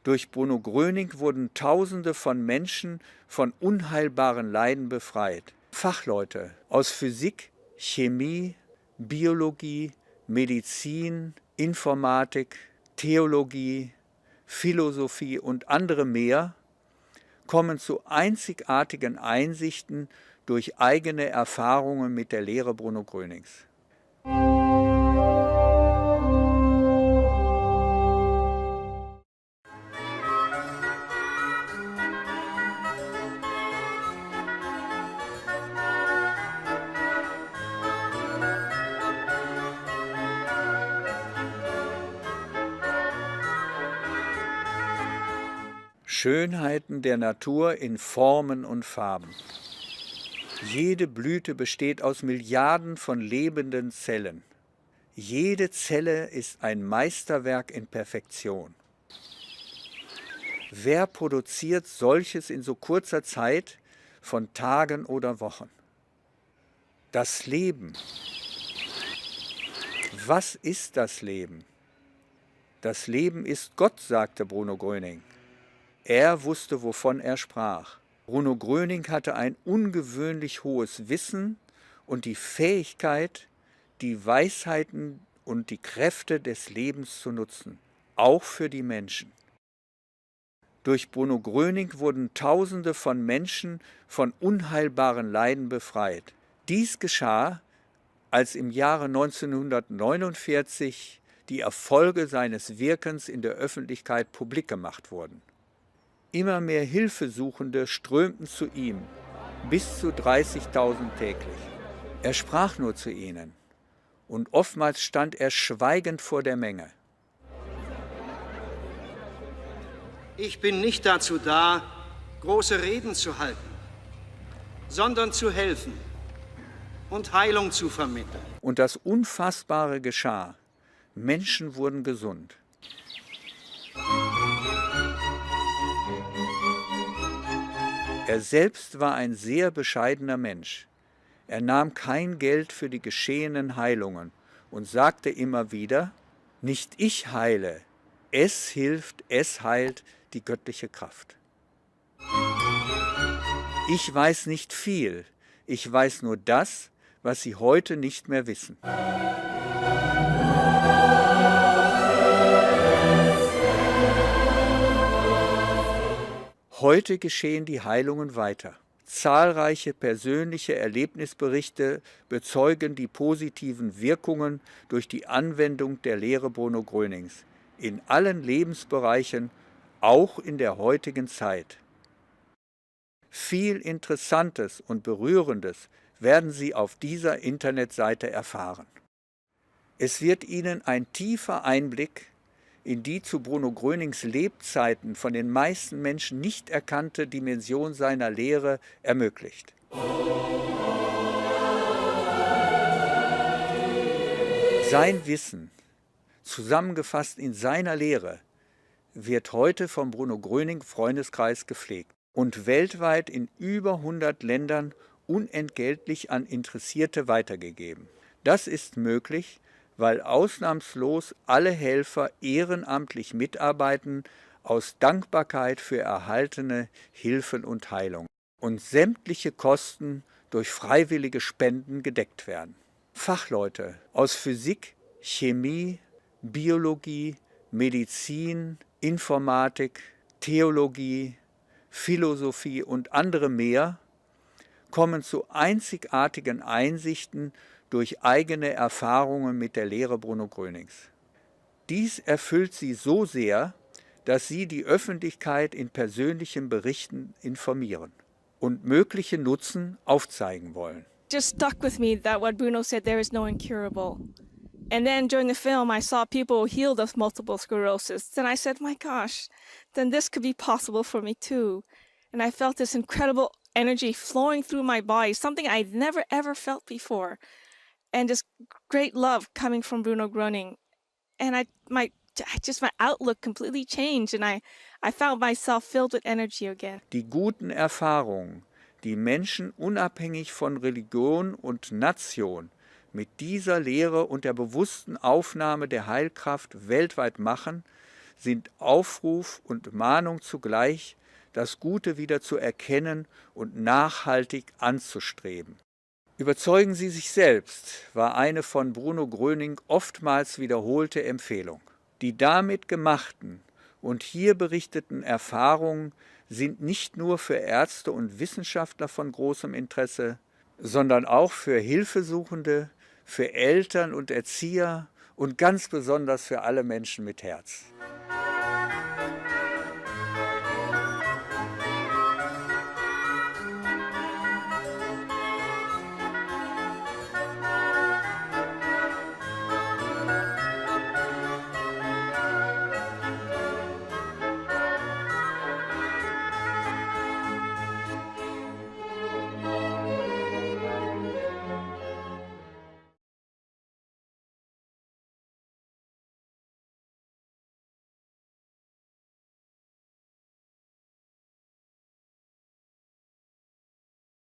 Durch Bruno Gröning wurden Tausende von Menschen von unheilbaren Leiden befreit. Fachleute aus Physik, Chemie, Biologie, Medizin, Informatik, Theologie, Philosophie und andere mehr kommen zu einzigartigen Einsichten durch eigene Erfahrungen mit der Lehre Bruno Grönings. Schönheiten der Natur in Formen und Farben. Jede Blüte besteht aus Milliarden von lebenden Zellen. Jede Zelle ist ein Meisterwerk in Perfektion. Wer produziert solches in so kurzer Zeit von Tagen oder Wochen? Das Leben. Was ist das Leben? Das Leben ist Gott, sagte Bruno Gröning. Er wusste, wovon er sprach. Bruno Gröning hatte ein ungewöhnlich hohes Wissen und die Fähigkeit, die Weisheiten und die Kräfte des Lebens zu nutzen, auch für die Menschen. Durch Bruno Gröning wurden Tausende von Menschen von unheilbaren Leiden befreit. Dies geschah, als im Jahre 1949 die Erfolge seines Wirkens in der Öffentlichkeit publik gemacht wurden. Immer mehr Hilfesuchende strömten zu ihm, bis zu 30.000 täglich. Er sprach nur zu ihnen und oftmals stand er schweigend vor der Menge. Ich bin nicht dazu da, große Reden zu halten, sondern zu helfen und Heilung zu vermitteln. Und das Unfassbare geschah. Menschen wurden gesund. Er selbst war ein sehr bescheidener Mensch. Er nahm kein Geld für die geschehenen Heilungen und sagte immer wieder, nicht ich heile, es hilft, es heilt die göttliche Kraft. Ich weiß nicht viel, ich weiß nur das, was Sie heute nicht mehr wissen. Heute geschehen die Heilungen weiter. Zahlreiche persönliche Erlebnisberichte bezeugen die positiven Wirkungen durch die Anwendung der Lehre Bruno Grönings in allen Lebensbereichen, auch in der heutigen Zeit. Viel Interessantes und Berührendes werden Sie auf dieser Internetseite erfahren. Es wird Ihnen ein tiefer Einblick in die zu Bruno Grönings Lebzeiten von den meisten Menschen nicht erkannte Dimension seiner Lehre ermöglicht. Sein Wissen, zusammengefasst in seiner Lehre, wird heute vom Bruno Gröning Freundeskreis gepflegt und weltweit in über 100 Ländern unentgeltlich an Interessierte weitergegeben. Das ist möglich, weil ausnahmslos alle Helfer ehrenamtlich mitarbeiten, aus Dankbarkeit für erhaltene Hilfen und Heilung und sämtliche Kosten durch freiwillige Spenden gedeckt werden. Fachleute aus Physik, Chemie, Biologie, Medizin, Informatik, Theologie, Philosophie und andere mehr kommen zu einzigartigen Einsichten durch eigene Erfahrungen mit der Lehre Bruno Grönings. Dies erfüllt sie so sehr, dass sie die Öffentlichkeit in persönlichen Berichten informieren und mögliche Nutzen aufzeigen wollen. Just stuck with me that what Bruno said, there is no incurable. And then during the film, I saw people healed of multiple sclerosis. Then I said, my gosh, then this could be possible for me too. And I felt this incredible energy flowing through my body, something I'd never ever felt before. And this great love coming from Bruno Gröning. And my outlook completely changed, and I found myself filled with energy again. Die guten Erfahrungen, die Menschen unabhängig von Religion und Nation mit dieser Lehre und der bewussten Aufnahme der Heilkraft weltweit machen, sind Aufruf und Mahnung zugleich, das Gute wieder zu erkennen und nachhaltig anzustreben. Überzeugen Sie sich selbst, war eine von Bruno Gröning oftmals wiederholte Empfehlung. Die damit gemachten und hier berichteten Erfahrungen sind nicht nur für Ärzte und Wissenschaftler von großem Interesse, sondern auch für Hilfesuchende, für Eltern und Erzieher und ganz besonders für alle Menschen mit Herz.